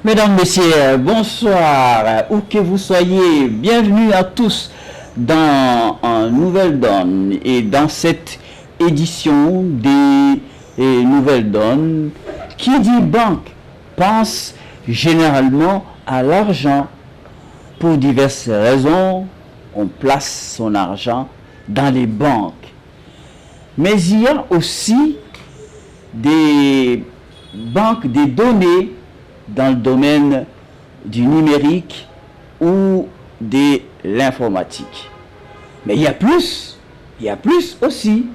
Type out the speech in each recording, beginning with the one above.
Mesdames, Messieurs, bonsoir, où que vous soyez, bienvenue à tous dans Nouvelle Donne et dans cette édition des Nouvelles Donnes. Qui dit banque pense généralement à l'argent. Pour diverses raisons, on place son argent dans les banques. Mais il y a aussi des banques des données dans le domaine du numérique ou de l'informatique. Mais il y a plus aussi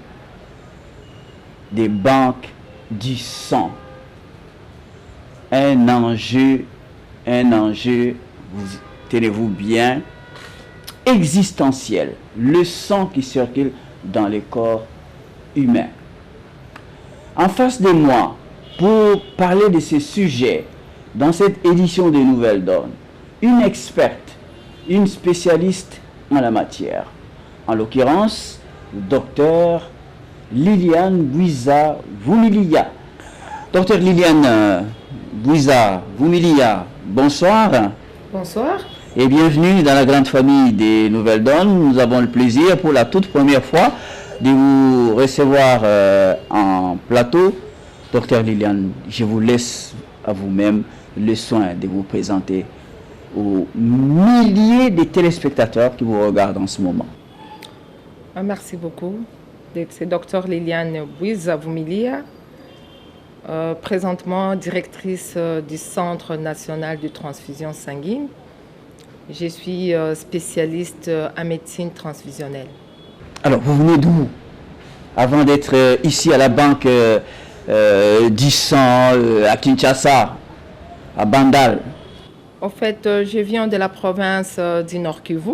des banques du sang. Un enjeu, tenez-vous bien, existentiel. Le sang qui circule dans les corps humains. En face de moi, pour parler de ces sujets, dans cette édition des Nouvelles Donnes, une experte, une spécialiste en la matière. En l'occurrence, docteur Liliane Bouiza-Vumilia. Docteur Liliane Bouiza-Vumilia, bonsoir. Bonsoir. Et bienvenue dans la grande famille des Nouvelles Donnes. Nous avons le plaisir pour la toute première fois de vous recevoir en plateau. Docteur Liliane, je vous laisse à vous-même le soin de vous présenter aux milliers de téléspectateurs qui vous regardent en ce moment. Merci beaucoup. C'est Dr Liliane Bouiza-Vumilia, présentement directrice du Centre national de transfusion sanguine. Je suis spécialiste en médecine transfusionnelle. Alors, vous venez d'où? Avant d'être ici à la banque du sang à Kinshasa, à Bandal. En fait, je viens de la province du Nord Kivu,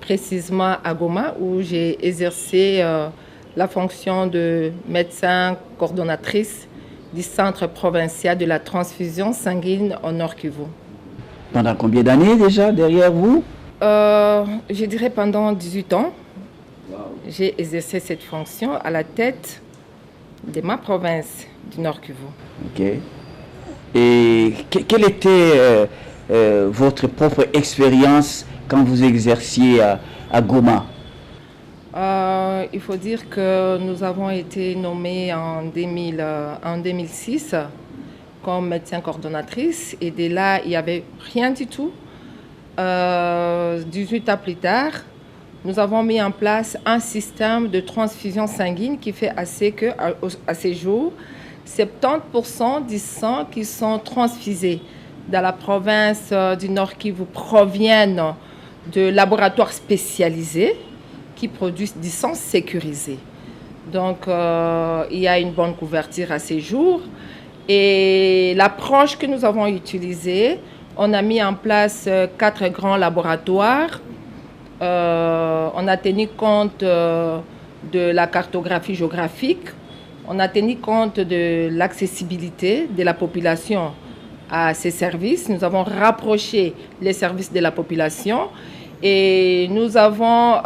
précisément à Goma, où j'ai exercé la fonction de médecin coordonnatrice du Centre provincial de la transfusion sanguine au Nord Kivu. Pendant combien d'années déjà derrière vous? Je dirais pendant 18 ans. Wow. J'ai exercé cette fonction à la tête de ma province du Nord Kivu. Ok. Et quelle était votre propre expérience quand vous exerciez à Goma? Il faut dire que nous avons été nommés en 2006 comme médecin coordonnatrice et dès là, il n'y avait rien du tout. 18 ans plus tard, nous avons mis en place un système de transfusion sanguine qui fait assez que, à ces jours, 70% du sang qui sont transfusés dans la province du Nord Kivu proviennent de laboratoires spécialisés qui produisent du sang sécurisé. Donc, il y a une bonne couverture à ces jours. Et l'approche que nous avons utilisée, on a mis en place 4 grands laboratoires. On a tenu compte de la cartographie géographique. On a tenu compte de l'accessibilité de la population à ces services. Nous avons rapproché les services de la population et nous avons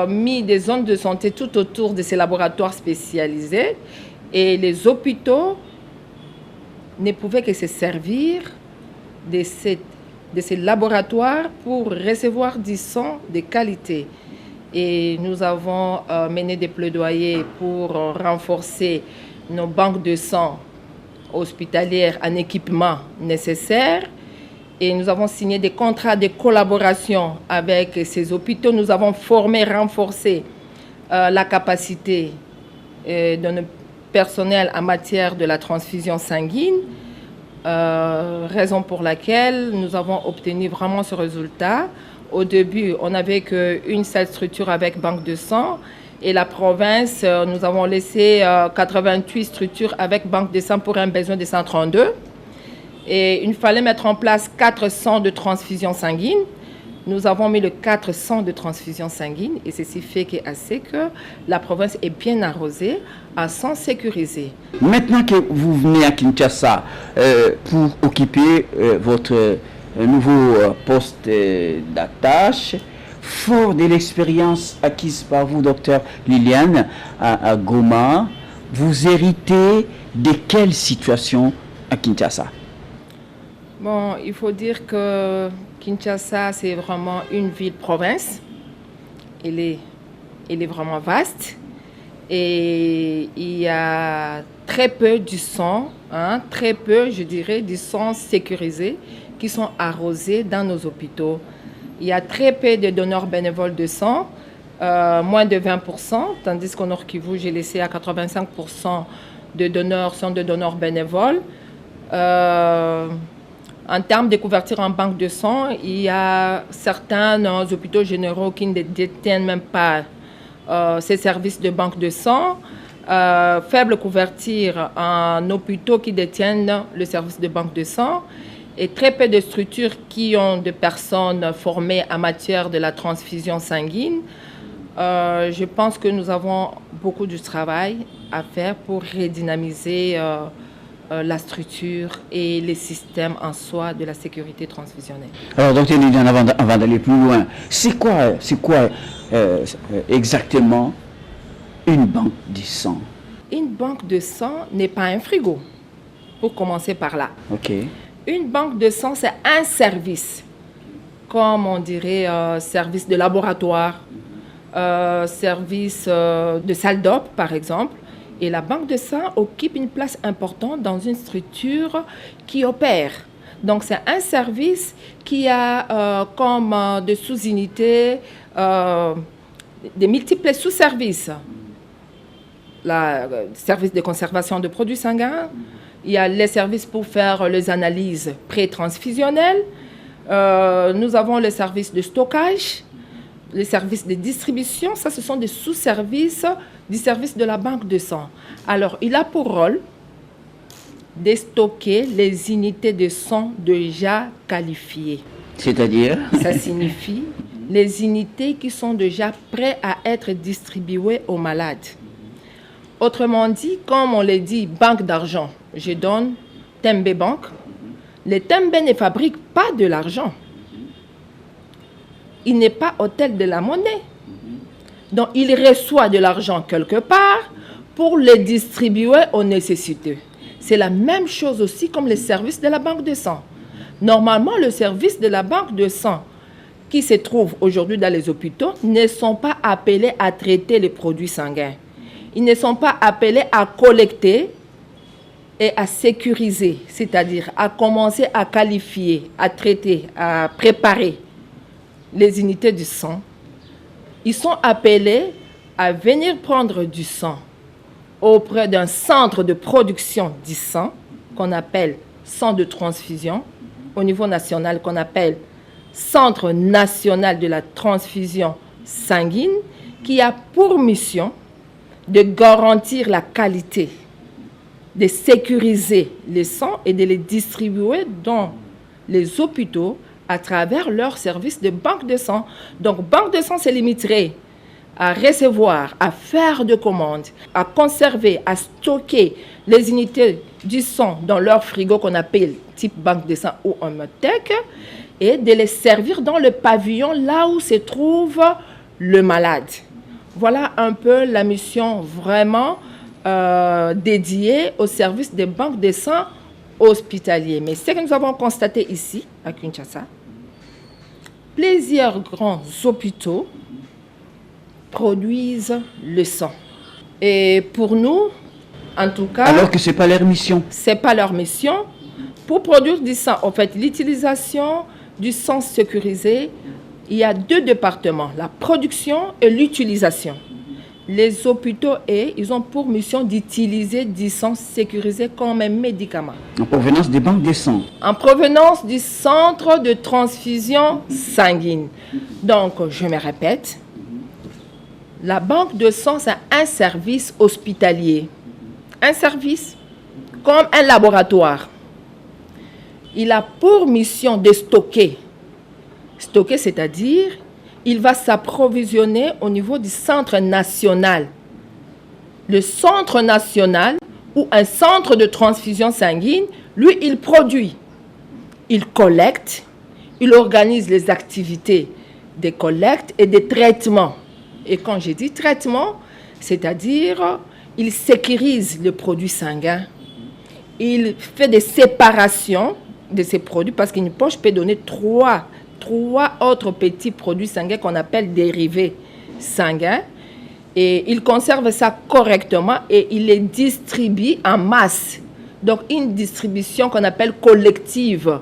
mis des zones de santé tout autour de ces laboratoires spécialisés. Et les hôpitaux ne pouvaient que se servir de ces laboratoires pour recevoir du sang de qualité. Et nous avons mené des plaidoyers pour renforcer nos banques de sang hospitalières en équipement nécessaire. Et nous avons signé des contrats de collaboration avec ces hôpitaux. Nous avons formé, renforcé la capacité de nos personnels en matière de la transfusion sanguine. Raison pour laquelle nous avons obtenu vraiment ce résultat. Au début, on n'avait qu'une seule structure avec banque de sang et la province, nous avons laissé 88 structures avec banque de sang pour un besoin de 132. Et il fallait mettre en place 400 de transfusion sanguine. Nous avons mis le 400 de transfusion sanguine et ceci fait que la province est bien arrosée à sang sécurisé. Maintenant que vous venez à Kinshasa pour occuper votre nouveau poste d'attache, fort de l'expérience acquise par vous, docteur Liliane, à Goma, vous héritez de quelle situation à Kinshasa? Bon, il faut dire que Kinshasa, c'est vraiment une ville-province. Elle est vraiment vaste. Et il y a très peu du sang, très peu, je dirais, du sang sécurisé qui sont arrosés dans nos hôpitaux. Il y a très peu de donneurs bénévoles de sang, moins de 20%, tandis qu'au Nord Kivu, j'ai laissé à 85% de donneurs sont de donneurs bénévoles. En termes de couverture en banque de sang, il y a certains hôpitaux généraux qui ne détiennent même pas ces services de banque de sang. Faible couverture en hôpitaux qui détiennent le service de banque de sang. Et très peu de structures qui ont des personnes formées en matière de la transfusion sanguine. Je pense que nous avons beaucoup de travail à faire pour redynamiser la structure et les systèmes en soi de la sécurité transfusionnelle. Alors, docteur Liliane, avant d'aller plus loin, c'est quoi exactement une banque de sang? Une banque de sang n'est pas un frigo, pour commencer par là. OK. Une banque de sang, c'est un service, comme on dirait service de laboratoire, service de salle d'op, par exemple. Et la banque de sang occupe une place importante dans une structure qui opère. Donc, c'est un service qui a comme de sous-unités des multiples sous-services. Le service de conservation de produits sanguins, il y a les services pour faire les analyses pré-transfusionnelles, nous avons les services de stockage, les services de distribution, ça ce sont des sous-services du service de la banque de sang. Alors, il a pour rôle de stocker les unités de sang déjà qualifiées. C'est-à-dire? Ça signifie les unités qui sont déjà prêtes à être distribuées aux malades. Autrement dit, comme on l'a dit, banque d'argent, je donne Tembe Bank. Les Tembe ne fabriquent pas de l'argent. Il n'est pas hôtel de la monnaie. Donc, il reçoit de l'argent quelque part pour le distribuer aux nécessiteux. C'est la même chose aussi comme les services de la banque de sang. Normalement, le service de la banque de sang qui se trouve aujourd'hui dans les hôpitaux ne sont pas appelés à traiter les produits sanguins. Ils ne sont pas appelés à collecter et à sécuriser, c'est-à-dire à commencer à qualifier, à traiter, à préparer les unités du sang. Ils sont appelés à venir prendre du sang auprès d'un centre de production du sang qu'on appelle centre de transfusion, au niveau national qu'on appelle Centre national de la transfusion sanguine, qui a pour mission de garantir la qualité, de sécuriser les sangs et de les distribuer dans les hôpitaux à travers leur service de banque de sang. Donc, banque de sang se limiterait à recevoir, à faire de commandes, à conserver, à stocker les unités du sang dans leur frigo qu'on appelle type banque de sang ou homéothèque et de les servir dans le pavillon là où se trouve le malade. Voilà un peu la mission vraiment dédiée au service des banques de sang hospitaliers. Mais ce que nous avons constaté ici, à Kinshasa, plusieurs grands hôpitaux produisent le sang. Et pour nous, en tout cas... Alors que ce n'est pas leur mission. Ce n'est pas leur mission. Pour produire du sang, en fait, l'utilisation du sang sécurisé, il y a deux départements, la production et l'utilisation. Les hôpitaux, ils ont pour mission d'utiliser du sang sécurisé comme un médicament. En provenance des banques de sang. En provenance du centre de transfusion sanguine. Donc, je me répète, la banque de sang, c'est un service hospitalier. Un service comme un laboratoire. Il a pour mission de stocker. Stocker, c'est-à-dire, il va s'approvisionner au niveau du centre national. Le centre national ou un centre de transfusion sanguine, lui, il produit. Il collecte, il organise les activités de collecte et de traitement. Et quand je dis traitement, c'est-à-dire, il sécurise le produit sanguin. Il fait des séparations de ces produits parce qu'une poche peut donner trois autres petits produits sanguins qu'on appelle dérivés sanguins. Et il conserve ça correctement et il les distribue en masse. Donc, une distribution qu'on appelle collective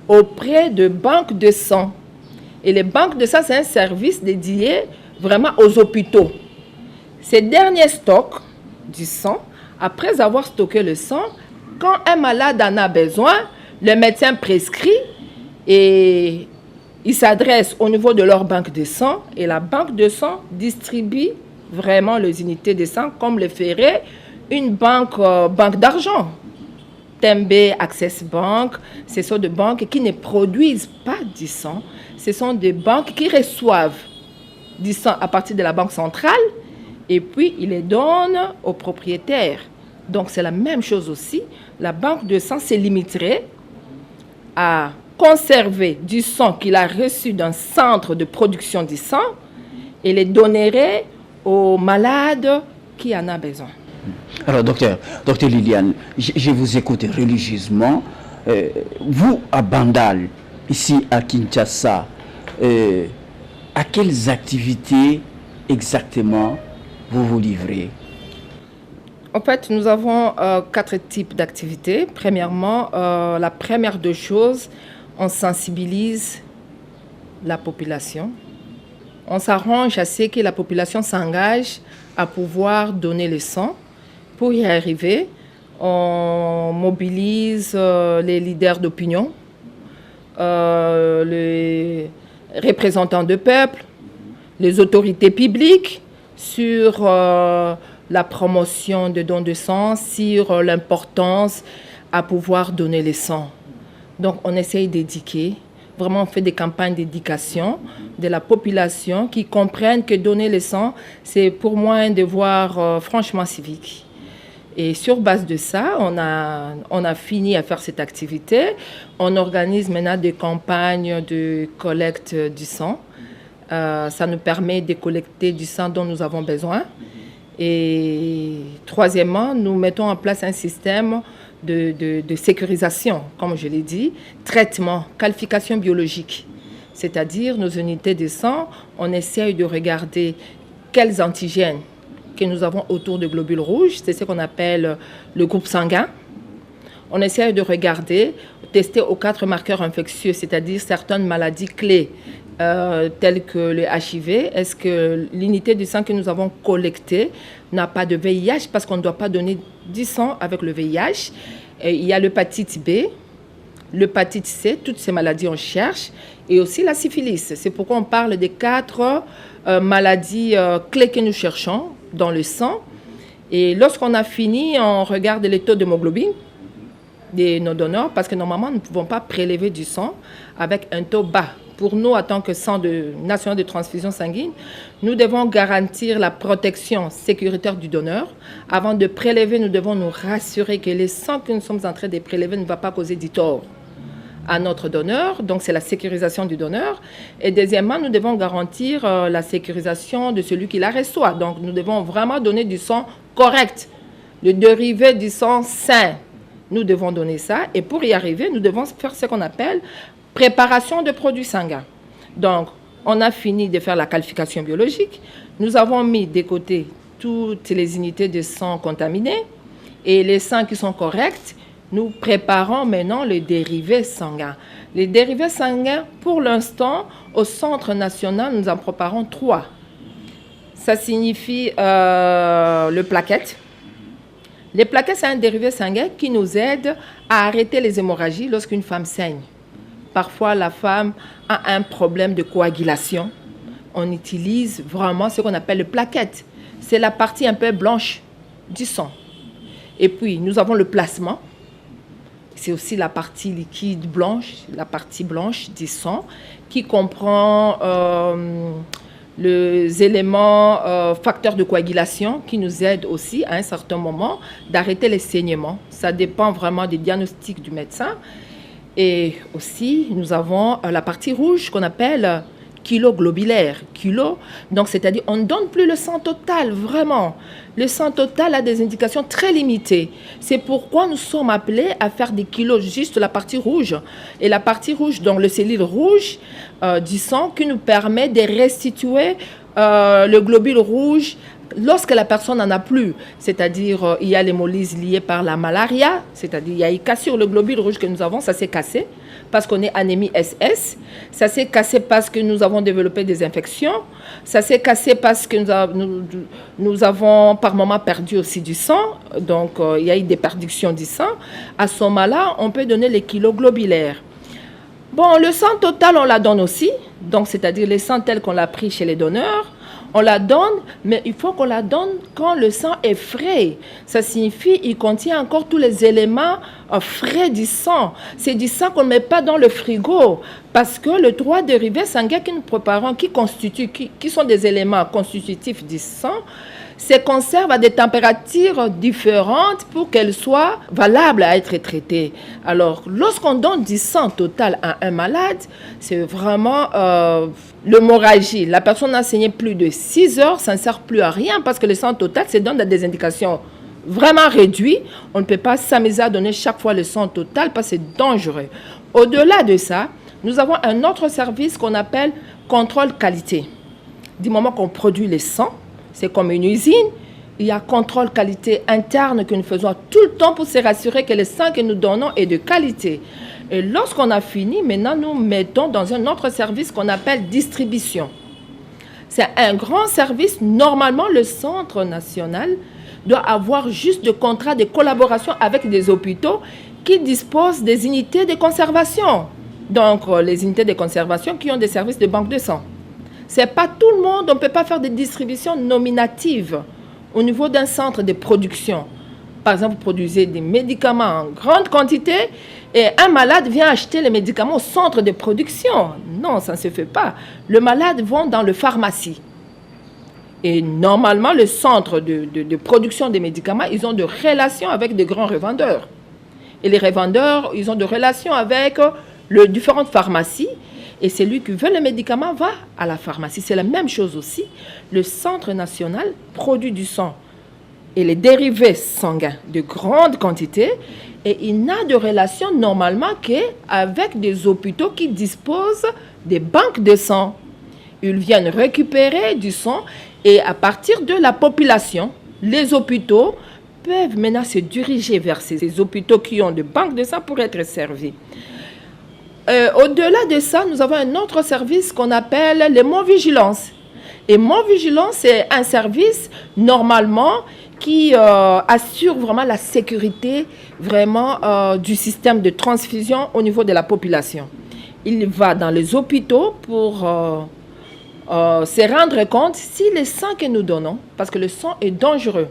auprès de banques de sang. Et les banques de sang, c'est un service dédié vraiment aux hôpitaux. Ces derniers stocks du sang, après avoir stocké le sang, quand un malade en a besoin, le médecin prescrit et il s'adresse au niveau de leur banque de sang et la banque de sang distribue vraiment les unités de sang comme le ferait une banque d'argent. Tembe, Access Bank, ce sont des banques qui ne produisent pas du sang. Ce sont des banques qui reçoivent du sang à partir de la banque centrale et puis ils les donnent aux propriétaires. Donc c'est la même chose aussi. La banque de sang se limiterait à conserver du sang qu'il a reçu d'un centre de production du sang et les donnerait aux malades qui en ont besoin. Alors, docteur Liliane, je vous écoute religieusement. Vous, à Bandal, ici à Kinshasa, à quelles activités exactement vous vous livrez? En fait, nous avons 4 types d'activités. Premièrement, la première des choses, on sensibilise la population. On s'arrange à ce que la population s'engage à pouvoir donner le sang. Pour y arriver, on mobilise les leaders d'opinion, les représentants de peuple, les autorités publiques sur la promotion de dons de sang, sur l'importance à pouvoir donner le sang. Donc on essaye d'éduquer. Vraiment, on fait des campagnes d'éducation de la population qui comprennent que donner le sang, c'est pour moi un devoir franchement civique. Et sur base de ça, on a fini à faire cette activité. On organise maintenant des campagnes de collecte du sang. Ça nous permet de collecter du sang dont nous avons besoin. Et troisièmement, nous mettons en place un système de sécurisation, comme je l'ai dit, traitement, qualification biologique. C'est-à-dire, nos unités de sang, on essaye de regarder quels antigènes que nous avons autour de globules rouges, c'est ce qu'on appelle le groupe sanguin. On essaye de regarder, tester aux 4 marqueurs infectieux, c'est-à-dire certaines maladies clés, telles que le HIV. Est-ce que l'unité du sang que nous avons collectée n'a pas de VIH, parce qu'on ne doit pas donner du sang avec le VIH. Et il y a l'hépatite B, l'hépatite C, toutes ces maladies on cherche, et aussi la syphilis. C'est pourquoi on parle des 4 maladies clés que nous cherchons dans le sang. Et lorsqu'on a fini, on regarde les taux d'hémoglobine de nos donneurs, parce que normalement, nous ne pouvons pas prélever du sang avec un taux bas. Pour nous, en tant que centre national de transfusion sanguine, nous devons garantir la protection sécuritaire du donneur. Avant de prélever, nous devons nous rassurer que le sang que nous sommes en train de prélever ne va pas causer du tort à notre donneur. Donc, c'est la sécurisation du donneur. Et deuxièmement, nous devons garantir la sécurisation de celui qui la reçoit. Donc, nous devons vraiment donner du sang correct, le dérivé du sang sain. Nous devons donner ça. Et pour y arriver, nous devons faire ce qu'on appelle préparation de produits sanguins. Donc, on a fini de faire la qualification biologique. Nous avons mis de côté toutes les unités de sang contaminées et les sangs qui sont corrects. Nous préparons maintenant les dérivés sanguins. Les dérivés sanguins, pour l'instant, au Centre national, nous en préparons 3. Ça signifie le plaquette. Les plaquettes, c'est un dérivé sanguin qui nous aide à arrêter les hémorragies lorsqu'une femme saigne. Parfois, la femme a un problème de coagulation. On utilise vraiment ce qu'on appelle le plaquette. C'est la partie un peu blanche du sang. Et puis, nous avons le plasma. C'est aussi la partie liquide blanche, la partie blanche du sang, qui comprend les éléments facteurs de coagulation qui nous aident aussi à un certain moment d'arrêter les saignements. Ça dépend vraiment des diagnostics du médecin. Et aussi, nous avons la partie rouge qu'on appelle kilo globulaire. Kilo, donc c'est-à-dire on ne donne plus le sang total, vraiment. Le sang total a des indications très limitées. C'est pourquoi nous sommes appelés à faire des kilos, juste la partie rouge. Et la partie rouge, donc le cellule rouge du sang, qui nous permet de restituer le globule rouge lorsque la personne n'en a plus. C'est-à-dire, il y a l'hémolyse liée par la malaria, c'est-à-dire il y a une cassure, le globule rouge que nous avons, ça s'est cassé parce qu'on est anémie SS. Ça s'est cassé parce que nous avons développé des infections. Ça s'est cassé parce que nous avons par moment perdu aussi du sang. Donc, il y a eu des perductions du sang. À ce moment-là, on peut donner les kilos globulaires. Bon, le sang total, on la donne aussi. Donc, c'est-à-dire les sangs tels qu'on l'a pris chez les donneurs. On la donne, mais il faut qu'on la donne quand le sang est frais. Ça signifie qu'il contient encore tous les éléments frais du sang. C'est du sang qu'on ne met pas dans le frigo. Parce que les 3 dérivés sanguins que nous préparons, qui sont des éléments constitutifs du sang, se conservent à des températures différentes pour qu'elles soient valables à être traitées. Alors, lorsqu'on donne du sang total à un malade, c'est vraiment l'hémorragie. La personne n'a saigné plus de 6 heures, ça ne sert plus à rien parce que le sang total se donne à des indications vraiment réduites. On ne peut pas s'amuser à donner chaque fois le sang total parce que c'est dangereux. Au-delà de ça, nous avons un autre service qu'on appelle contrôle qualité. Du moment qu'on produit le sang, c'est comme une usine, il y a contrôle qualité interne que nous faisons tout le temps pour se rassurer que le sang que nous donnons est de qualité. Et lorsqu'on a fini, maintenant nous mettons dans un autre service qu'on appelle distribution. C'est un grand service. Normalement, le Centre national doit avoir juste de contrats de collaboration avec des hôpitaux qui disposent des unités de conservation. Donc, les unités de conservation qui ont des services de banque de sang. Ce n'est pas tout le monde, on ne peut pas faire des distributions nominatives au niveau d'un centre de production. Par exemple, vous produisez des médicaments en grande quantité et un malade vient acheter les médicaments au centre de production. Non, ça ne se fait pas. Le malade va dans le pharmacie. Et normalement, le centre de production des médicaments, ils ont des relations avec des grands revendeurs. Et les revendeurs, ils ont des relations avec les différentes pharmacies. Et celui qui veut le médicament va à la pharmacie. C'est la même chose aussi. Le Centre national produit du sang et les dérivés sanguins de grande quantité. Et il n'a de relation normalement qu'avec des hôpitaux qui disposent des banques de sang. Ils viennent récupérer du sang et à partir de la population, les hôpitaux peuvent maintenant se diriger vers ces hôpitaux qui ont des banques de sang pour être servis. Au-delà de ça, nous avons un autre service qu'on appelle l'hémovigilance. Hémovigilance, c'est un service normalement qui assure vraiment la sécurité vraiment du système de transfusion au niveau de la population. Il va dans les hôpitaux pour se rendre compte si le sang que nous donnons, parce que le sang est dangereux,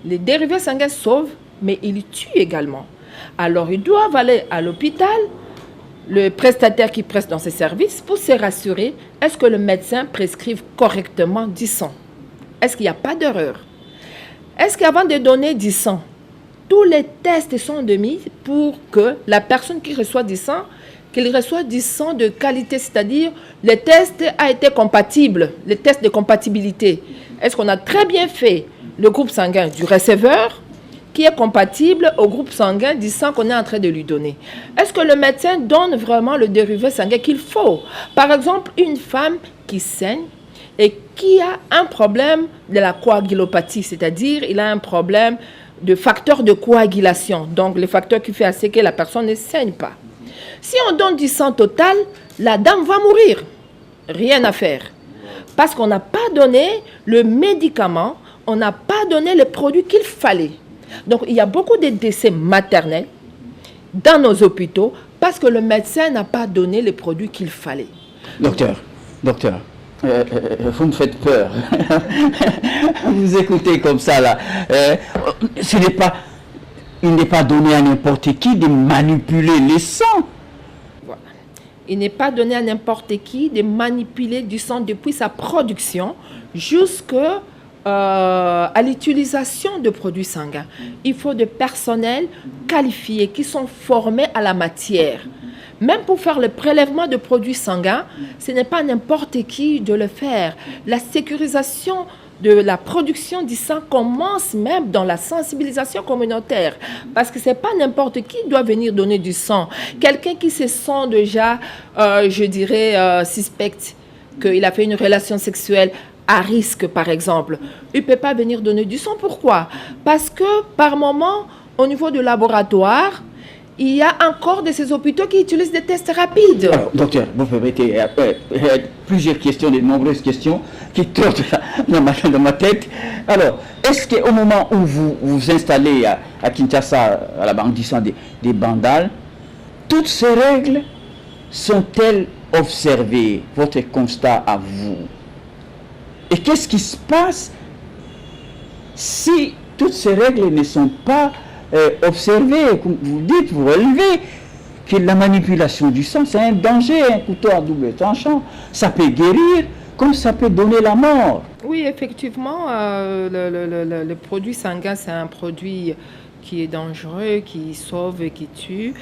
les dérivés sanguins sauvent, mais ils tuent également. Alors, ils doivent aller à l'hôpital, le prestataire qui preste dans ces services, pour se rassurer, est-ce que le médecin prescrive correctement du sang? Est-ce qu'il n'y a pas d'erreur? Est-ce qu'avant de donner du sang, tous les tests sont mis pour que la personne qui reçoit du sang, qu'il reçoit du sang de qualité, c'est-à-dire le test a été compatible, le test de compatibilité. Est-ce qu'on a très bien fait le groupe sanguin du receveur qui est compatible au groupe sanguin du sang qu'on est en train de lui donner? Est-ce que le médecin donne vraiment le dérivé sanguin qu'il faut? Par exemple, une femme qui saigne et qui a un problème de la coagulopathie, c'est-à-dire il a un problème de facteur de coagulation, donc le facteur qui fait assez que la personne ne saigne pas. Si on donne du sang total, la dame va mourir. Rien à faire. Parce qu'on n'a pas donné le médicament, on n'a pas donné les produits qu'il fallait. Donc, il y a beaucoup de décès maternels dans nos hôpitaux parce que le médecin n'a pas donné les produits qu'il fallait. Docteur, vous me faites peur. Vous écoutez comme ça, là. Il n'est pas donné à n'importe qui de manipuler les sangs. Voilà. Il n'est pas donné à n'importe qui de manipuler du sang depuis sa production jusqu'à à l'utilisation de produits sanguins, il faut des personnels qualifiés qui sont formés à la matière. Même pour faire le prélèvement de produits sanguins, ce n'est pas n'importe qui de le faire. La sécurisation de la production du sang commence même dans la sensibilisation communautaire. Parce que ce n'est pas n'importe qui doit venir donner du sang. Quelqu'un qui se sent déjà, je dirais, suspect qu'il a fait une relation sexuelle à risque, par exemple, il ne peut pas venir donner du sang. Pourquoi? Parce que par moment, au niveau du laboratoire, il y a encore de ces hôpitaux qui utilisent des tests rapides. Alors, docteur, vous permettez, plusieurs questions, de nombreuses questions qui tournent dans ma tête. Alors, est-ce qu'au moment où vous vous installez à Kinshasa, à la Banque du sang des Bandal, toutes ces règles sont-elles observées? Votre constat à vous? Et qu'est-ce qui se passe si toutes ces règles ne sont pas observez, comme vous dites, vous relevez que la manipulation du sang, c'est un danger, un couteau à double tranchant. Ça peut guérir comme ça peut donner la mort. Oui, effectivement, le produit sanguin, c'est un produit qui est dangereux, qui sauve et qui tue.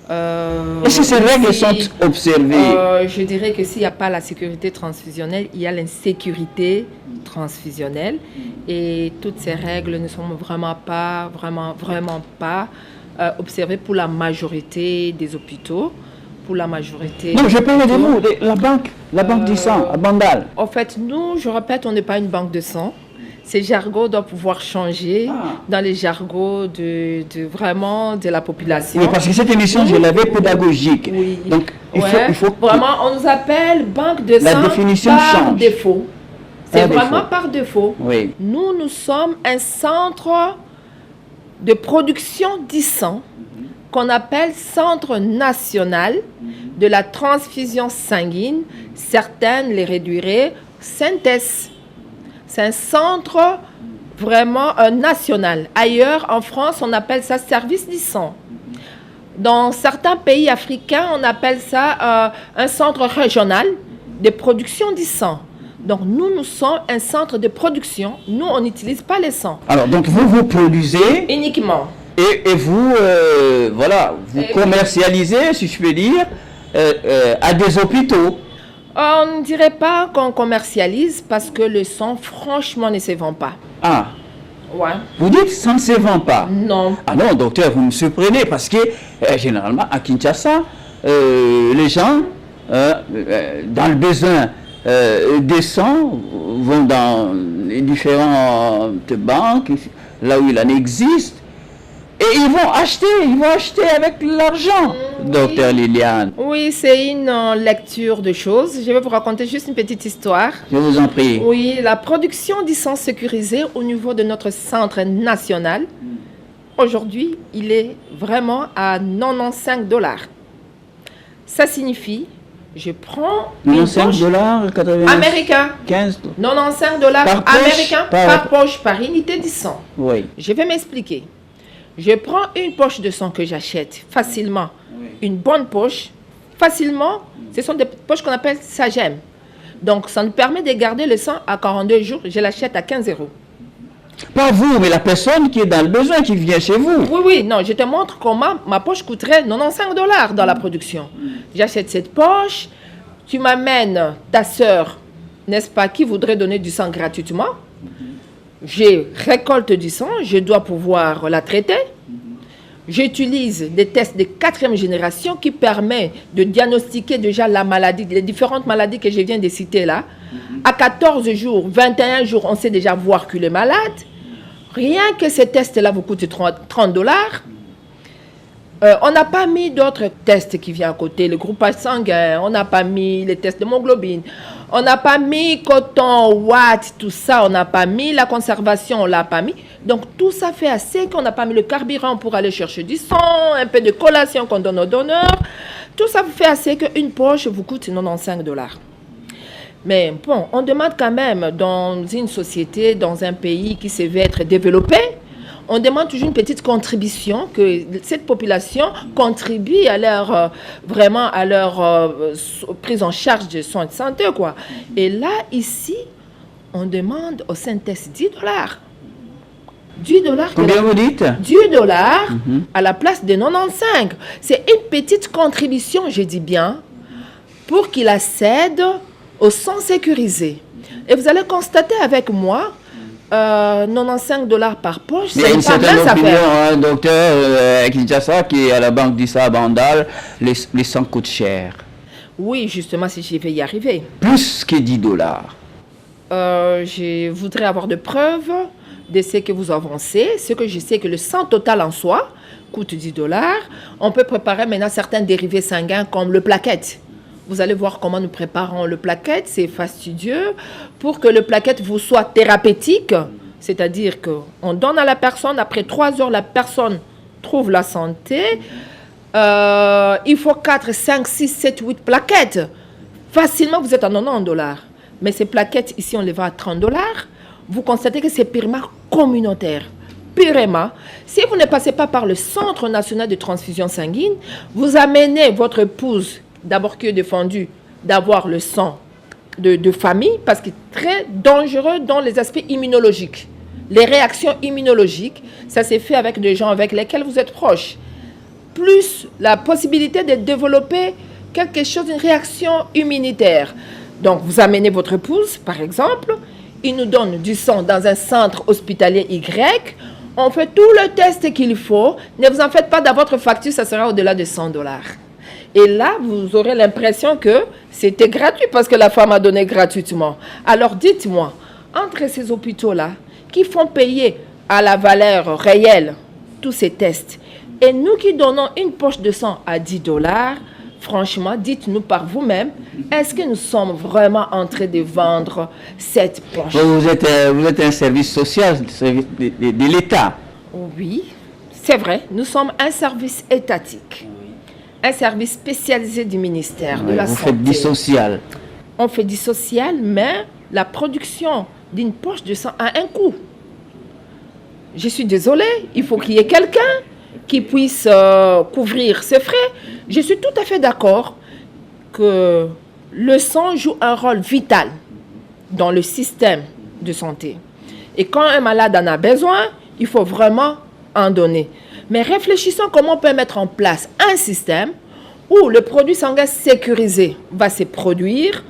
Est-ce que ces règles sont observées? Je dirais que s'il n'y a pas la sécurité transfusionnelle, il y a l'insécurité transfusionnelle. Et toutes ces règles ne sont vraiment pas observées pour la majorité des hôpitaux. Pour la majorité. Non, je parle de vous, la banque du sang, à Bandal. En fait, nous, je répète, on n'est pas une banque de sang. Ces jargons doivent pouvoir changer dans les jargons vraiment de la population. Oui, parce que cette émission, je l'avais pédagogique. Oui. Donc, il faut vraiment, on nous appelle banque de sang la définition par change. défaut. C'est vraiment par défaut. Oui. Nous sommes un centre de production du sang qu'on appelle Centre national de la transfusion sanguine. Certaines les réduiraient CNTS. C'est un centre vraiment national. Ailleurs, en France, on appelle ça service du sang. Dans certains pays africains, on appelle ça un centre régional de production du sang. Donc, nous sommes un centre de production. Nous, on n'utilise pas les sangs. Alors, donc, vous produisez uniquement. Et vous, vous commercialisez, si je peux dire, à des hôpitaux. On ne dirait pas qu'on commercialise parce que le sang, franchement, ne se vend pas. Ah. Ouais. Vous dites que ça ne se vend pas? Non. Ah non, docteur, vous me surprenez parce que généralement à Kinshasa, les gens, dans le besoin des sangs, vont dans les différentes banques, là où il en existe, et ils vont acheter avec l'argent, docteur Liliane. Oui, c'est une lecture de choses. Je vais vous raconter juste une petite histoire. Je vous en prie. Oui, la production du sang sécurisé au niveau de notre centre national, aujourd'hui, il est vraiment à 95 $. Ça signifie, je prends $95 américain. 15 $95 américains par poche, par unité du sang. Oui. Je vais m'expliquer. Je prends une poche de sang que j'achète facilement, une bonne poche, facilement, ce sont des poches qu'on appelle Sagem. Donc, ça nous permet de garder le sang à 42 jours, je l'achète à 15 €. Pas vous, mais la personne qui est dans le besoin, qui vient chez vous. Oui, non, je te montre comment ma poche coûterait 95 $ dans la production. J'achète cette poche, tu m'amènes ta sœur, n'est-ce pas, qui voudrait donner du sang gratuitement. Je récolte du sang, je dois pouvoir la traiter. J'utilise des tests de 4e génération qui permettent de diagnostiquer déjà la maladie, les différentes maladies que je viens de citer là. À 14 jours, 21 jours, on sait déjà voir qu'il est malade. Rien que ces tests-là vous coûtent 30 $. On n'a pas mis d'autres tests qui viennent à côté, le groupage sanguin, on n'a pas mis les tests d'hémoglobine, on n'a pas mis coton, watt, tout ça, on n'a pas mis la conservation, on ne l'a pas mis. Donc tout ça fait assez qu'on n'a pas mis le carburant pour aller chercher du sang, un peu de collation qu'on donne aux donneurs. Tout ça fait assez qu'une poche vous coûte 95 $. Mais bon, on demande quand même dans une société, dans un pays qui se veut être développé, on demande toujours une petite contribution, que cette population contribue à leur, vraiment à leur prise en charge de soins de santé, quoi. Et là, ici, on demande au Saint-Test 10 $. 10 $. Combien vous dites? 10 $ à la place de 95. C'est une petite contribution, je dis bien, pour qu'il accède au sang sécurisé. Et vous allez constater avec moi, 95 $ par poche, c'est une certaine opinion, hein, docteur Kinshasa, qui est à la banque d'Issa Bandal, les sangs coûtent cher. Oui, justement, si j'y vais y arriver. Plus que 10 $. Je voudrais avoir de preuves de ce que vous avancez. Ce que je sais que le sang total en soi coûte 10 $. On peut préparer maintenant certains dérivés sanguins comme le plaquette. Vous allez voir comment nous préparons le plaquette. C'est fastidieux. Pour que le plaquette vous soit thérapeutique, c'est-à-dire qu'on donne à la personne, après 3 heures, la personne trouve la santé. Il faut 4, 5, 6, 7, 8 plaquettes. Facilement, vous êtes à 90 $. Mais ces plaquettes, ici, on les vend à 30 $. Vous constatez que c'est purement communautaire. Purement. Si vous ne passez pas par le Centre national de transfusion sanguine, vous amenez votre épouse, d'abord qui est défendue, d'avoir le sang de famille, parce qu'il est très dangereux dans les aspects immunologiques. Les réactions immunologiques, ça s'est fait avec des gens avec lesquels vous êtes proches. Plus la possibilité de développer quelque chose, une réaction immunitaire. Donc, vous amenez votre épouse, par exemple, il nous donne du sang dans un centre hospitalier Y, on fait tout le test qu'il faut, ne vous en faites pas, dans votre facture, ça sera au-delà de 100 $. Et là, vous aurez l'impression que c'était gratuit, parce que la femme a donné gratuitement. Alors, dites-moi, entre ces hôpitaux-là, qui font payer à la valeur réelle tous ces tests, et nous qui donnons une poche de sang à 10 $, franchement, dites-nous par vous-même, est-ce que nous sommes vraiment en train de vendre cette poche? Vous êtes un service social de l'État. Oui, c'est vrai, nous sommes un service étatique, un service spécialisé du ministère de la Santé. Vous faites du social. On fait du social, mais la production d'une poche de sang a un coût. Je suis désolée, il faut qu'il y ait quelqu'un qui puisse couvrir ses frais. Je suis tout à fait d'accord que le sang joue un rôle vital dans le système de santé. Et quand un malade en a besoin, il faut vraiment en donner. Mais réfléchissons comment on peut mettre en place un système où le produit sanguin sécurisé va se produire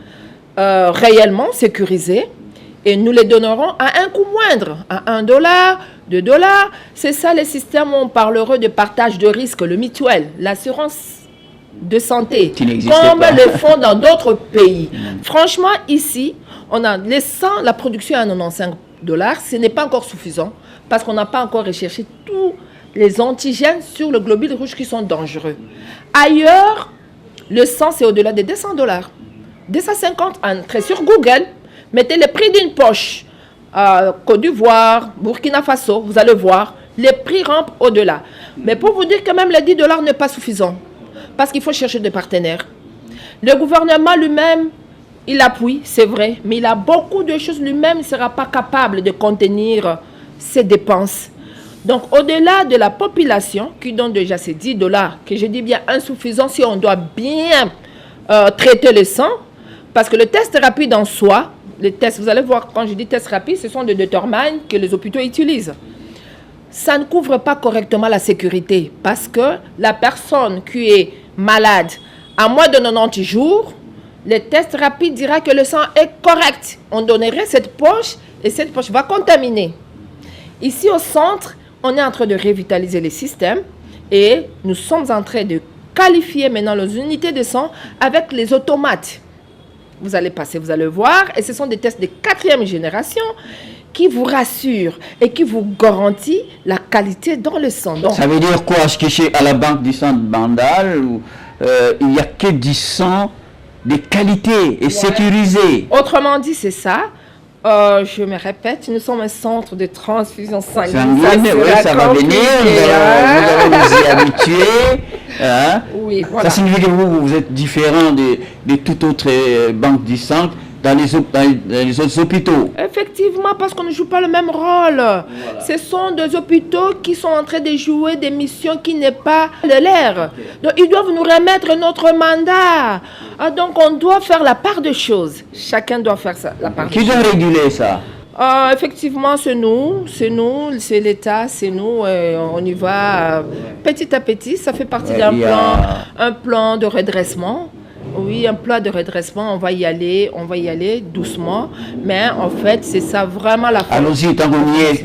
réellement sécurisé, et nous les donnerons à un coût moindre, à 1 $, 2 $. C'est ça les systèmes où on parlerait de partage de risque, le mutuel, l'assurance de santé, comme le font dans d'autres pays. Franchement, ici, on a les 100, la production à 95 $, ce n'est pas encore suffisant, parce qu'on n'a pas encore recherché tous les antigènes sur le globule rouge qui sont dangereux. Ailleurs, le sang, c'est au-delà de 200 $. 250, entrez sur Google, mettez le prix d'une poche, Côte d'Ivoire, Burkina Faso, vous allez voir, les prix rampent au-delà. Mais pour vous dire que même les 10 $ n'est pas suffisant, parce qu'il faut chercher des partenaires. Le gouvernement lui-même, il appuie, c'est vrai, mais il a beaucoup de choses lui-même, il ne sera pas capable de contenir ses dépenses. Donc, au-delà de la population qui donne déjà ces 10 $, que je dis bien insuffisant si on doit bien traiter le sang, parce que le test rapide en soi, les tests, vous allez voir, quand je dis test rapide, ce sont des détermines que les hôpitaux utilisent. Ça ne couvre pas correctement la sécurité, parce que la personne qui est malade, à moins de 90 jours, le test rapide dira que le sang est correct. On donnerait cette poche, et cette poche va contaminer. Ici au centre, on est en train de revitaliser les systèmes, et nous sommes en train de qualifier maintenant les unités de sang avec les automates. Vous allez passer, vous allez voir, et ce sont des tests de 4e génération qui vous rassurent et qui vous garantissent la qualité dans le sang. Donc, ça veut dire quoi? Est-ce que à la banque du sang de Bandal, il n'y a que du sang de qualité et sécurisé? Autrement dit, c'est ça. Je me répète, nous sommes un centre de transfusion sanguine. Oui, ça va venir, vous allez vous y habituer. Hein? Oui, voilà. Ça signifie que vous êtes différent de toute autre banque du sang dans les autres hôpitaux. Effectivement, parce qu'on ne joue pas le même rôle. Voilà. Ce sont des hôpitaux qui sont en train de jouer des missions qui n'est pas de l'air. Okay. Donc, ils doivent nous remettre notre mandat. Ah, donc, on doit faire la part des choses. Chacun doit faire ça, la part des choses. Qui doit réguler ça? Effectivement, c'est c'est l'État, c'est nous. On y va petit à petit. Ça fait partie d'un plan de redressement. Oui, un plan de redressement, on va y aller doucement, mais en fait, c'est ça vraiment la force. Allons-y, tant qu'on y est,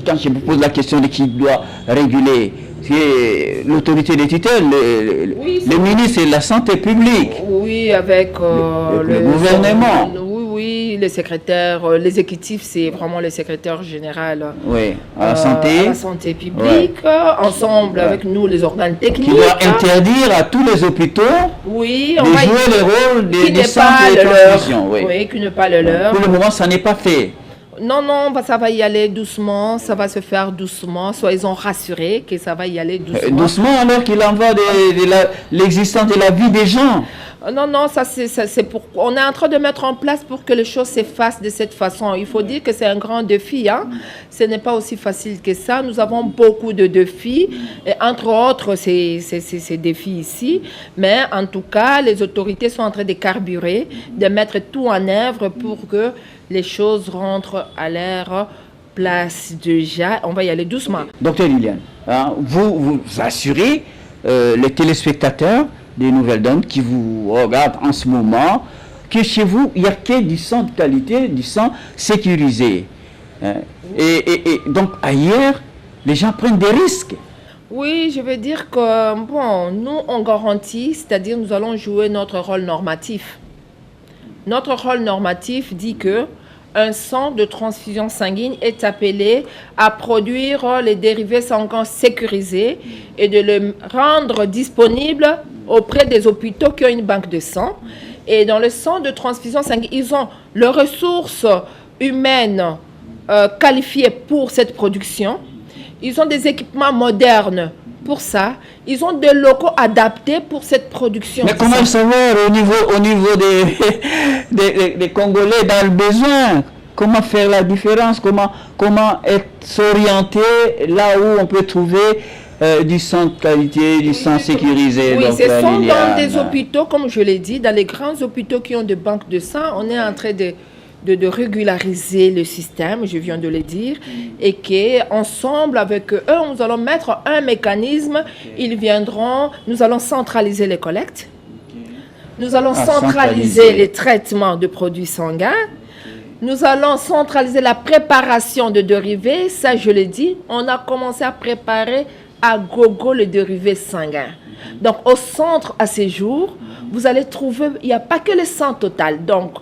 quand je vous pose la question de qui doit réguler, c'est l'autorité des tutelles, le ministre de la Santé publique. Oui, avec le gouvernement. Oui, les secrétaires, l'exécutif, c'est vraiment le secrétaire général. Oui, à la santé publique, ensemble avec nous, les organes techniques. Qui doit interdire à tous les hôpitaux de jouer le rôle des centres de transfusion. Oui, qui n'est pas le leur. Pour le moment, ça n'est pas fait. Non, ça va y aller doucement, ça va se faire doucement. Soyez-en rassurés que ça va y aller doucement. Doucement alors qu'il en va de l'existence de la vie des gens. Non, ça c'est pour. On est en train de mettre en place pour que les choses s'effacent de cette façon. Il faut dire que c'est un grand défi. Hein. Ce n'est pas aussi facile que ça. Nous avons beaucoup de défis, et entre autres ces défis ici. Mais en tout cas, les autorités sont en train de carburer, de mettre tout en œuvre pour que les choses rentrent à leur place déjà. On va y aller doucement. Docteur Liliane, hein, vous assurez les téléspectateurs des Nouvelles Donnes qui vous regardent en ce moment, que chez vous, il n'y a que du sang de qualité, du sang sécurisé. Hein? Et donc, ailleurs, les gens prennent des risques. Oui, je veux dire que, nous, on garantit, c'est-à-dire nous allons jouer notre rôle normatif. Notre rôle normatif dit que un centre de transfusion sanguine est appelé à produire les dérivés sanguins sécurisés et de le rendre disponible auprès des hôpitaux qui ont une banque de sang. Et dans le centre de transfusion sanguine, ils ont les ressources humaines qualifiées pour cette production. Ils ont des équipements modernes pour ça. Ils ont des locaux adaptés pour cette production. Mais comment savoir au niveau des Congolais dans le besoin? Comment faire la différence? Comment s'orienter là où on peut trouver du sang de qualité, du sang sécurisé? Oui, ce sont dans des hôpitaux, comme je l'ai dit, dans les grands hôpitaux qui ont des banques de sang. On est en train de régulariser le système, je viens de le dire, et qu'ensemble avec eux, nous allons mettre un mécanisme, ils viendront, nous allons centraliser les collectes, nous allons centraliser les traitements de produits sanguins, nous allons centraliser la préparation de dérivés, ça je l'ai dit, on a commencé à préparer à gogo les dérivés sanguins. Donc au centre à ces jours, vous allez trouver, il n'y a pas que le sang total, donc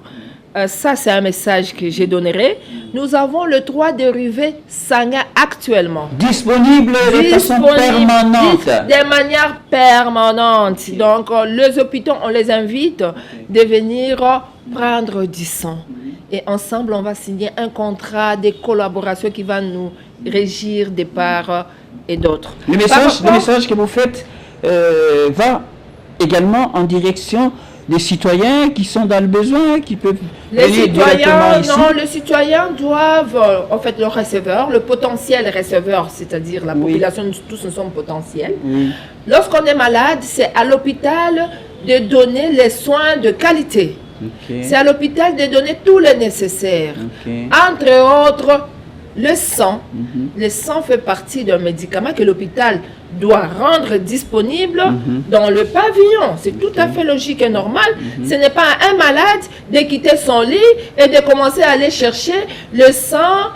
ça, c'est un message que je donnerai. Nous avons le 3 dérivés sanguins actuellement. Disponibles de façon permanente. De manière permanente. Donc, les hôpitaux, on les invite de venir prendre du sang. Et ensemble, on va signer un contrat de collaboration qui va nous régir de part et d'autre. Le message que vous faites va également en direction des citoyens qui sont dans le besoin, qui peuvent venir directement ici. Non, les citoyens doivent, en fait, le receveur, le potentiel receveur, c'est-à-dire la population, tous nous sommes potentiels. Oui. Lorsqu'on est malade, c'est à l'hôpital de donner les soins de qualité. Okay. C'est à l'hôpital de donner tout le nécessaire. Okay. Entre autres, le sang. Le sang fait partie d'un médicament que l'hôpital doit rendre disponible dans le pavillon. C'est tout à fait logique et normal. Ce n'est pas à un malade de quitter son lit et de commencer à aller chercher le sang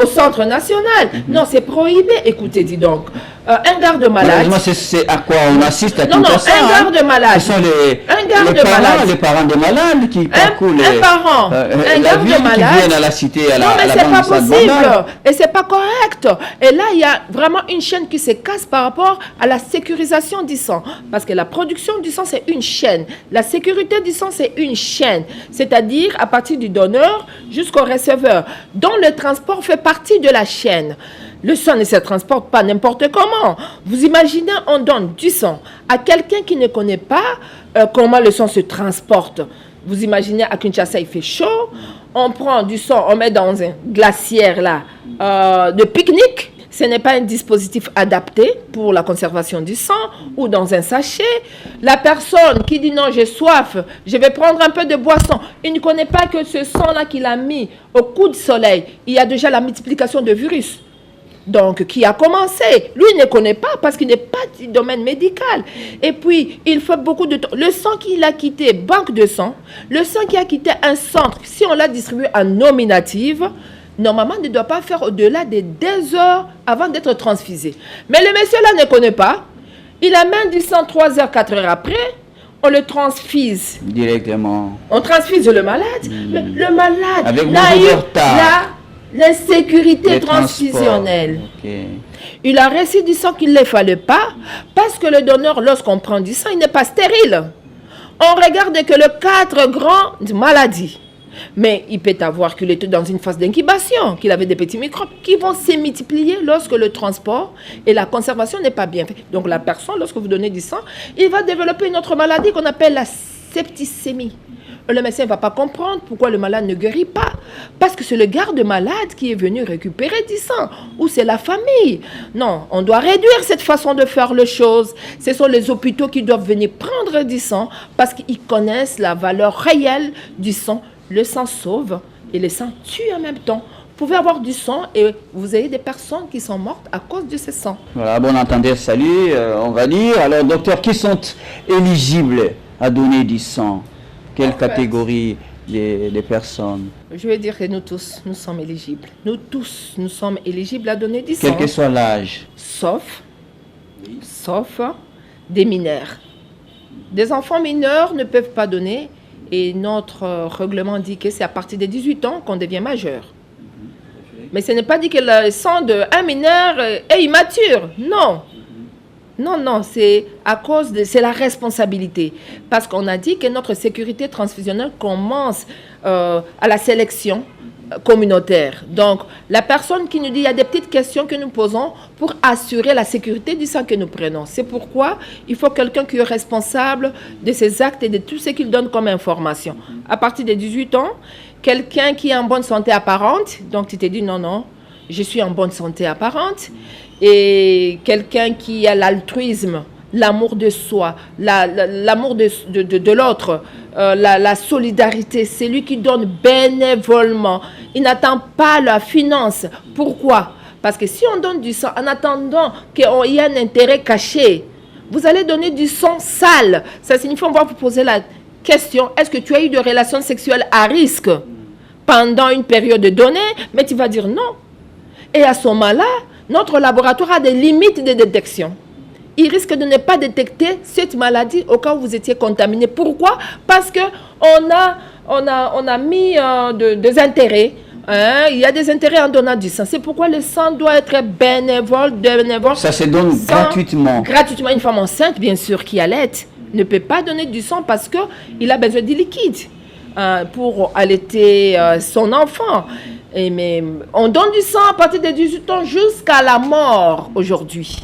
au centre national. Non, c'est prohibé. Écoutez, dis donc. Un garde malade. C'est à quoi on assiste à tout ça. Un garde malade. Ce sont les parents des malades qui parcourent un garde malade qui viennent à la cité, à la non, mais c'est pas possible. Et c'est pas correct. Et là, il y a vraiment une chaîne qui se casse par rapport à la sécurisation du sang. Parce que la production du sang, c'est une chaîne. La sécurité du sang, c'est une chaîne. C'est-à-dire à partir du donneur jusqu'au receveur, dont le transport fait partie de la chaîne. Le sang ne se transporte pas n'importe comment. Vous imaginez, on donne du sang à quelqu'un qui ne connaît pas comment le sang se transporte. Vous imaginez, à Kinshasa, il fait chaud. On prend du sang, on met dans un glacière là, de pique-nique. Ce n'est pas un dispositif adapté pour la conservation du sang ou dans un sachet. La personne qui dit non, j'ai soif, je vais prendre un peu de boisson. Il ne connaît pas que ce sang-là qu'il a mis au coup de soleil, il y a déjà la multiplication de virus. Donc, qui a commencé. Lui, il ne connaît pas parce qu'il n'est pas du domaine médical. Et puis, il faut beaucoup de temps. Le sang qu'il a quitté, banque de sang, le sang qui a quitté un centre, si on l'a distribué en nominative, normalement, ne doit pas faire au-delà de 2 heures avant d'être transfusé. Mais le monsieur-là ne connaît pas. Il amène du sang 3 heures, 4 heures après. On le transfuse. Directement. On transfuse le malade. Le malade avec n'a eu retard. L'insécurité transfusionnelle. Okay. Il a reçu du sang qu'il ne fallait pas parce que le donneur, lorsqu'on prend du sang, il n'est pas stérile. On regarde que le 4 grandes maladies. Mais il peut avoir qu'il était dans une phase d'incubation, qu'il avait des petits microbes qui vont se multiplier lorsque le transport et la conservation n'est pas bien fait. Donc la personne, lorsque vous donnez du sang, il va développer une autre maladie qu'on appelle la septicémie. Le médecin ne va pas comprendre pourquoi le malade ne guérit pas. Parce que c'est le garde-malade qui est venu récupérer du sang. Ou c'est la famille. Non, on doit réduire cette façon de faire les choses. Ce sont les hôpitaux qui doivent venir prendre du sang parce qu'ils connaissent la valeur réelle du sang. Le sang sauve et le sang tue en même temps. Vous pouvez avoir du sang et vous avez des personnes qui sont mortes à cause de ce sang. Voilà, bon entendeur, salut, on va dire. Alors, docteur, qui sont éligibles à donner du sang? Quelle catégorie des personnes? Je vais dire que nous tous, nous sommes éligibles. Nous tous, nous sommes éligibles à donner du sang. Quel que soit l'âge. Sauf des mineurs. Des enfants mineurs ne peuvent pas donner et notre règlement dit que c'est à partir de 18 ans qu'on devient majeur. Mais ce n'est pas dit que le sang d'un mineur est immature. Non. Non, c'est à cause de... C'est la responsabilité. Parce qu'on a dit que notre sécurité transfusionnelle commence à la sélection communautaire. Donc, la personne qui nous dit, il y a des petites questions que nous posons pour assurer la sécurité du sang que nous prenons. C'est pourquoi il faut quelqu'un qui est responsable de ses actes et de tout ce qu'il donne comme information. À partir de 18 ans, quelqu'un qui est en bonne santé apparente, donc tu te dis non, je suis en bonne santé apparente, et quelqu'un qui a l'altruisme, l'amour de soi, l'amour de l'autre, la solidarité, c'est lui qui donne bénévolement. Il n'attend pas la finance. Pourquoi? Parce que si on donne du sang en attendant qu'il y ait un intérêt caché, vous allez donner du sang sale. Ça signifie qu'on va vous poser la question, est-ce que tu as eu des relations sexuelles à risque pendant une période donnée? Mais tu vas dire non. Et à ce moment-là, notre laboratoire a des limites de détection. Il risque de ne pas détecter cette maladie au cas où vous étiez contaminé. Pourquoi? Parce qu'on a mis des intérêts. Hein? Il y a des intérêts en donnant du sang. C'est pourquoi le sang doit être bénévole. Ça se donne gratuitement. Gratuitement. Une femme enceinte, bien sûr, qui allait, ne peut pas donner du sang parce qu'il a besoin de liquide pour allaiter son enfant. Mais on donne du sang à partir de 18 ans jusqu'à la mort aujourd'hui.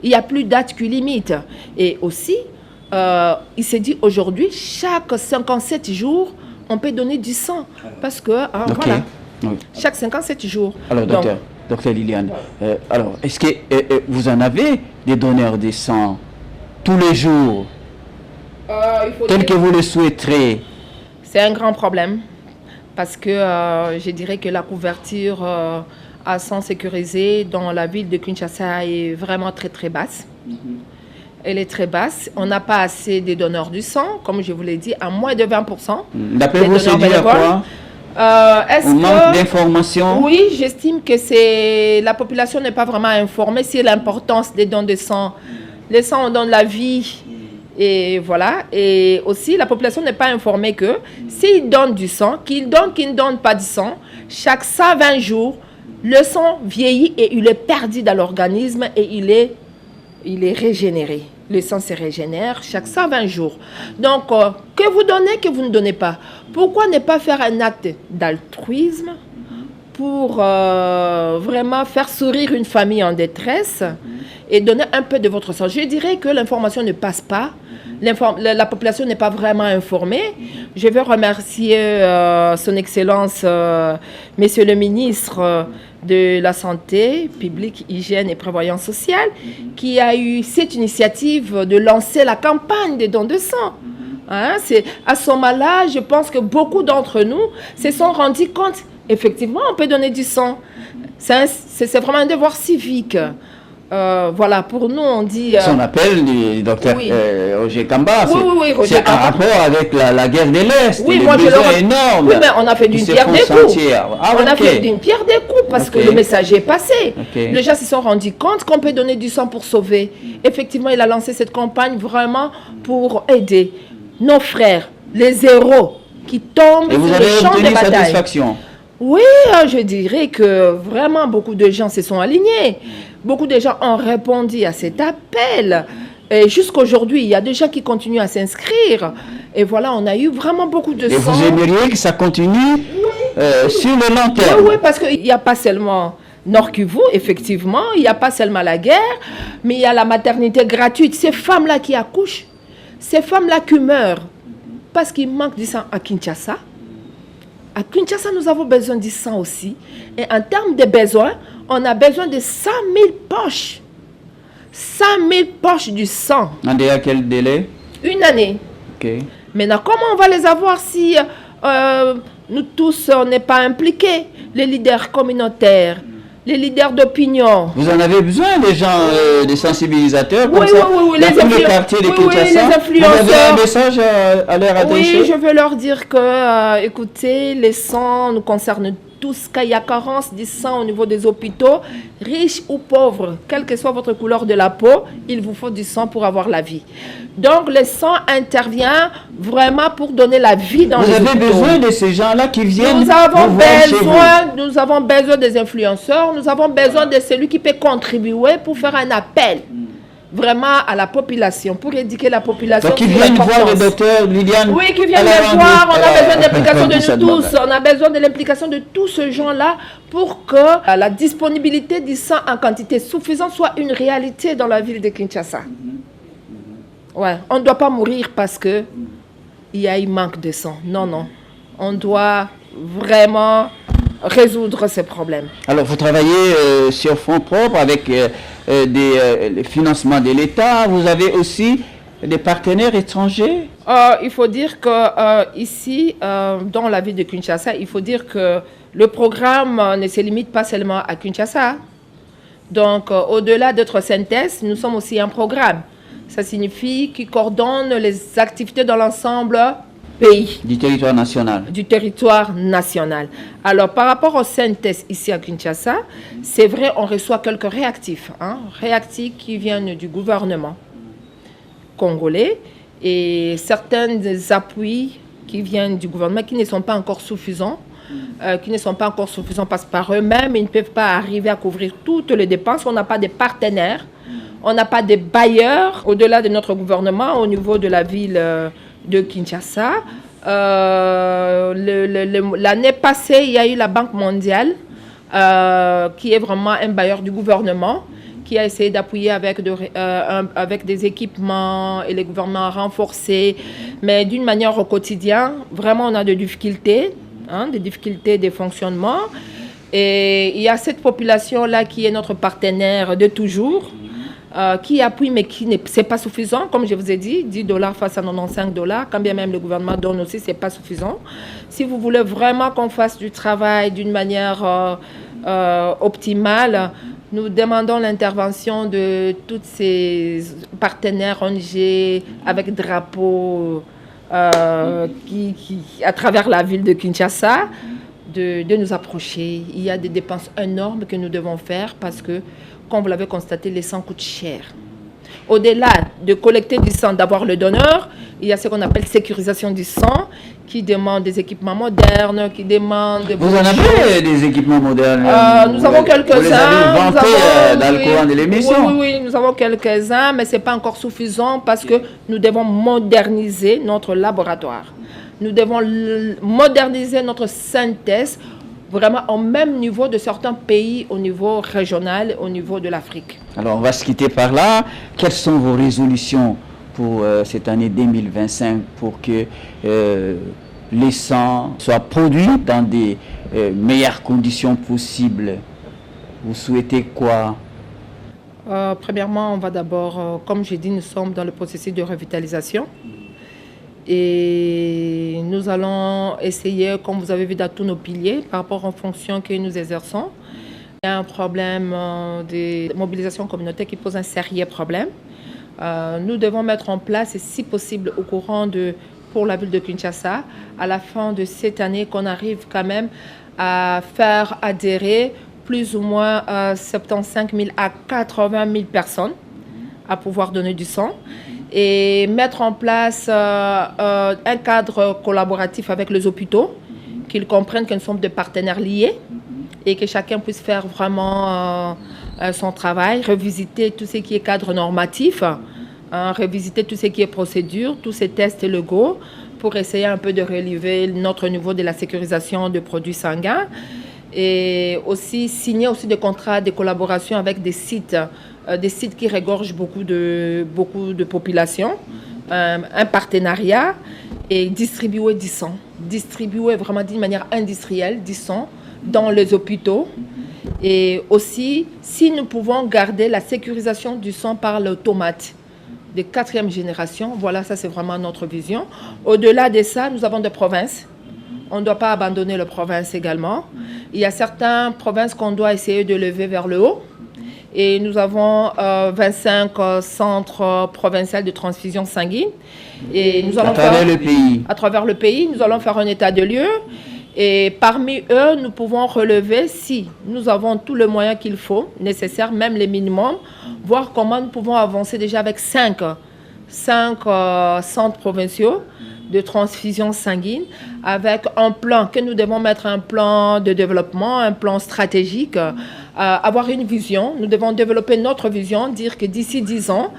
Il n'y a plus date qui limite. Et aussi, il s'est dit aujourd'hui, chaque 57 jours, on peut donner du sang. Parce que, voilà, chaque 57 jours. Alors, docteur Liliane, alors, est-ce que vous en avez des donneurs de sang tous les jours, tel que vous le souhaiterez? C'est un grand problème. Parce que je dirais que la couverture à sang sécurisé dans la ville de Kinshasa est vraiment très très basse. Elle est très basse. On n'a pas assez de donneurs du sang, comme je vous l'ai dit, à moins de 20%. D'après vous, c'est dû à quoi? On manque d'informations? Oui, j'estime que la population n'est pas vraiment informée sur l'importance des dons de sang. Les sangs, on donne la vie. Et voilà, et aussi la population n'est pas informée que s'il donne du sang, qu'il ne donne pas du sang, chaque 120 jours, le sang vieillit et il est perdu dans l'organisme et il est régénéré. Le sang se régénère chaque 120 jours. Donc, que vous donnez, que vous ne donnez pas. Pourquoi ne pas faire un acte d'altruisme pour vraiment faire sourire une famille en détresse et donner un peu de votre sang? Je dirais que l'information ne passe pas. la population n'est pas vraiment informée. Je veux remercier son Excellence, Monsieur le ministre de la Santé publique, Hygiène et Prévoyance sociale, qui a eu cette initiative de lancer la campagne des dons de sang. Hein, à ce moment-là, je pense que beaucoup d'entre nous se sont rendus compte, effectivement, on peut donner du sang. C'est vraiment un devoir civique. Voilà, pour nous, on dit... On appelle le docteur Roger Kamba. Oui, Roger c'est Kamba. En rapport avec la guerre de l'Est. Oui, les moi, besoins énormes. Oui, mais on a fait d'une pierre des coups. On a fait d'une pierre des coups parce que le message est passé. Les gens se sont rendus compte qu'on peut donner du sang pour sauver. Effectivement, il a lancé cette campagne vraiment pour aider nos frères, les héros qui tombent sur le champ de bataille. Satisfaction. Oui, je dirais que vraiment beaucoup de gens se sont alignés. Beaucoup de gens ont répondu à cet appel. Et jusqu'aujourd'hui, il y a des gens qui continuent à s'inscrire. Et voilà, on a eu vraiment beaucoup de sang. Et vous aimeriez que ça continue sur le long terme? Oui, parce qu'il n'y a pas seulement Nord Kivu, effectivement, il n'y a pas seulement la guerre, mais il y a la maternité gratuite. Ces femmes-là qui accouchent, ces femmes-là qui meurent, parce qu'il manque du sang à Kinshasa. À Kinshasa, nous avons besoin du sang aussi. Et en termes de besoins, on a besoin de 100 000 poches. 100 000 poches du sang. En quel délai? Une année. Ok. Maintenant, comment on va les avoir si nous tous, on n'est pas impliqués? Les leaders communautaires, les leaders d'opinion. Vous en avez besoin des gens, des sensibilisateurs comme ça, oui, dans tous les quartiers de Kinshasa. Les influenceurs. Vous avez un message à leur adresser? Oui, je veux leur dire que, écoutez, les sangs nous concernent tous, qu'il y a carence du sang au niveau des hôpitaux, riches ou pauvres, quelle que soit votre couleur de la peau, il vous faut du sang pour avoir la vie. Donc, le sang intervient vraiment pour donner la vie dans les hôpitaux. Vous avez besoin de ces gens-là qui viennent nous avons besoin des influenceurs, nous avons besoin de celui qui peut contribuer pour faire un appel vraiment à la population, pour éduquer la population. Donc, qui viennent voir le docteur Liliane? Oui, qui viennent le voir. On a besoin de l'implication de nous tous. On a besoin de l'implication de tous ces gens-là pour que la disponibilité du sang en quantité suffisante soit une réalité dans la ville de Kinshasa. Ouais, on ne doit pas mourir parce que il y a un manque de sang. Non, non. On doit vraiment résoudre ces problèmes. Alors, vous travaillez sur fonds propres avec les financements de l'État. Vous avez aussi des partenaires étrangers? Il faut dire que ici, dans la ville de Kinshasa, il faut dire que le programme ne se limite pas seulement à Kinshasa. Donc, au-delà d'être synthèse, nous sommes aussi un programme. Ça signifie qu'il coordonne les activités dans l'ensemble pays. Du territoire national. Du territoire national. Alors, par rapport aux synthèses ici à Kinshasa, c'est vrai, on reçoit quelques réactifs. Réactifs qui viennent du gouvernement congolais et certains appuis qui viennent du gouvernement qui ne sont pas encore suffisants. Parce que par eux-mêmes, ils ne peuvent pas arriver à couvrir toutes les dépenses. On n'a pas de partenaires, on n'a pas de bailleurs au-delà de notre gouvernement au niveau de la ville de Kinshasa. L'année passée, il y a eu la Banque mondiale qui est vraiment un bailleur du gouvernement qui a essayé d'appuyer avec des équipements et les gouvernements renforcés. Mais d'une manière au quotidien, vraiment, on a des difficultés de fonctionnement. Et il y a cette population-là qui est notre partenaire de toujours, qui appuie, mais qui n'est pas suffisant. Comme je vous ai dit, $10 face à $95, quand bien même le gouvernement donne aussi, ce n'est pas suffisant. Si vous voulez vraiment qu'on fasse du travail d'une manière optimale, nous demandons l'intervention de tous ces partenaires ONG avec drapeau à travers la ville de Kinshasa, de nous approcher. Il y a des dépenses énormes que nous devons faire parce que, comme vous l'avez constaté, les sangs coûtent cher. Au-delà de collecter du sang, d'avoir le donneur, il y a ce qu'on appelle sécurisation du sang, qui demande des équipements modernes, qui demande... Vous en avez des équipements modernes? Nous avons quelques-uns. Vous les avez vantés dans le courant de l'émission? Oui, nous avons quelques-uns, mais ce n'est pas encore suffisant parce que nous devons moderniser notre laboratoire. Nous devons moderniser notre synthèse vraiment au même niveau de certains pays, au niveau régional, au niveau de l'Afrique. Alors, on va se quitter par là. Quelles sont vos résolutions pour cette année 2025 pour que les sangs soient produits dans des meilleures conditions possibles? Vous souhaitez quoi? Premièrement, on va d'abord, comme j'ai dit, nous sommes dans le processus de revitalisation. Et nous allons essayer, comme vous avez vu dans tous nos piliers, par rapport aux fonctions que nous exerçons. Il y a un problème de mobilisation communautaire qui pose un sérieux problème. Nous devons mettre en place, et si possible, au courant pour la ville de Kinshasa, à la fin de cette année, qu'on arrive quand même à faire adhérer plus ou moins 75 000 à 80 000 personnes à pouvoir donner du sang. Et mettre en place un cadre collaboratif avec les hôpitaux, qu'ils comprennent que nous sommes des partenaires liés et que chacun puisse faire vraiment son travail, revisiter tout ce qui est cadre normatif, revisiter tout ce qui est procédure, tous ces tests légaux pour essayer un peu de relever notre niveau de la sécurisation de produits sanguins et aussi signer aussi des contrats de collaboration avec des sites qui regorgent beaucoup de populations, un partenariat et distribuer du sang. Distribuer vraiment d'une manière industrielle du sang dans les hôpitaux. Et aussi, si nous pouvons garder la sécurisation du sang par l'automate de 4e génération, voilà, ça c'est vraiment notre vision. Au-delà de ça, nous avons des provinces. On ne doit pas abandonner les provinces également. Il y a certaines provinces qu'on doit essayer de lever vers le haut. Et nous avons 25 centres provinciaux de transfusion sanguine. Et nous allons à travers le pays. À travers le pays, nous allons faire un état de lieu. Et parmi eux, nous pouvons relever, si nous avons tous les moyens qu'il faut, nécessaires, même les minimums, voir comment nous pouvons avancer déjà avec 5 centres provinciaux de transfusion sanguine, avec un plan, que nous devons mettre un plan de développement, un plan stratégique, avoir une vision. Nous devons développer notre vision, dire que d'ici 10 ans,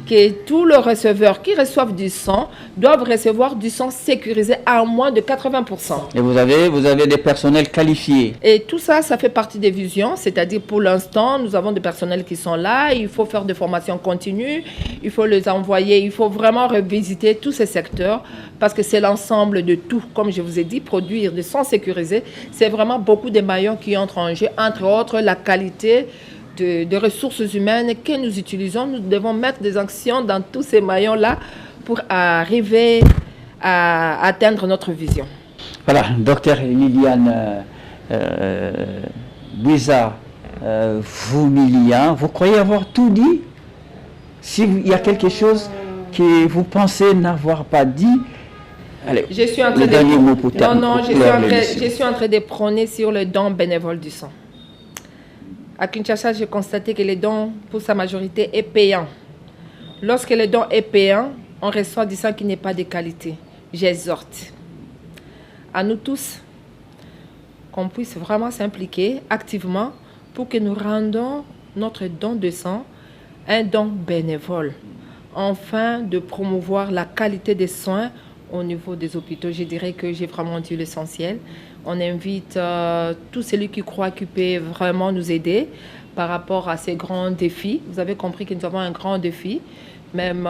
que tous les receveurs qui reçoivent du sang doivent recevoir du sang sécurisé à moins de 80%. Et vous avez des personnels qualifiés. Et tout ça, ça fait partie des visions, c'est-à-dire pour l'instant, nous avons des personnels qui sont là, il faut faire des formations continues, il faut les envoyer, il faut vraiment revisiter tous ces secteurs parce que c'est l'ensemble de tout. Comme je vous ai dit, produire du sang sécurisé, c'est vraiment beaucoup de maillons qui entrent en jeu, entre autres la qualité de ressources humaines que nous utilisons. Nous devons mettre des actions dans tous ces maillons-là pour arriver à atteindre notre vision. Voilà, docteur Liliane Bouisa Vumilia, vous croyez avoir tout dit? S'il y a quelque chose que vous pensez n'avoir pas dit, allez, je suis en train de prôner sur le don bénévole du sang. À Kinshasa, j'ai constaté que le don, pour sa majorité, est payant. Lorsque le don est payant, on reçoit du sang qui n'est pas de qualité. J'exhorte à nous tous qu'on puisse vraiment s'impliquer activement pour que nous rendons notre don de sang un don bénévole, afin de promouvoir la qualité des soins au niveau des hôpitaux. Je dirais que j'ai vraiment dit l'essentiel. On invite tous celui qui croit qu'il peut vraiment nous aider par rapport à ces grands défis. Vous avez compris que nous avons un grand défi, même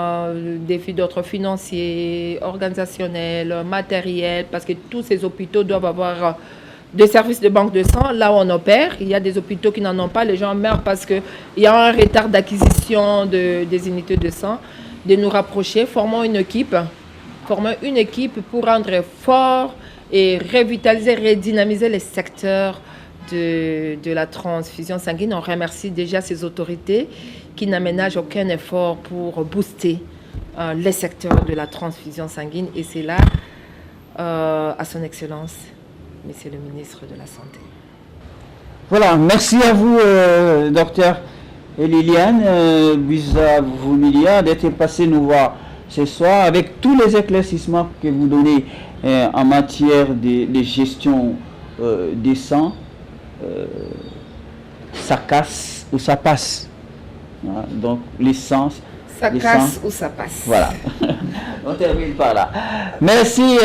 défi d'autres financiers, organisationnels, matériels, parce que tous ces hôpitaux doivent avoir des services de banque de sang. Là où on opère, il y a des hôpitaux qui n'en ont pas. Les gens meurent parce qu'il y a un retard d'acquisition des unités de sang. De nous rapprocher, formons une équipe pour rendre fort et revitaliser, redynamiser les secteurs de la transfusion sanguine. On remercie déjà ces autorités qui n'aménagent aucun effort pour booster les secteurs de la transfusion sanguine. Et c'est là, à son Excellence, Monsieur le ministre de la Santé. Voilà, merci à vous, docteur Liliane Bouisa Vumilia, d'être passé nous voir ce soir avec tous les éclaircissements que vous donnez en matière de gestion des sangs. Ça casse ou ça passe. Voilà, donc l'essence. Ça casse ou ça passe. Voilà. On termine par là. Merci.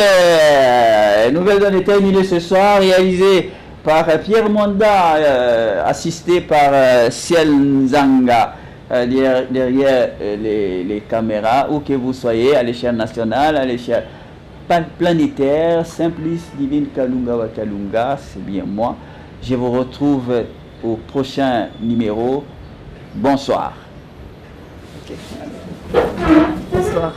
Nouvelle donne est terminée ce soir, réalisée par Pierre Monda, assisté par Ciel Nzanga derrière les caméras, où que vous soyez, à l'échelle nationale, à l'échelle planétaire. Simplice Divine Kalunga Wakalunga, c'est bien moi. Je vous retrouve au prochain numéro. Bonsoir. Bonsoir.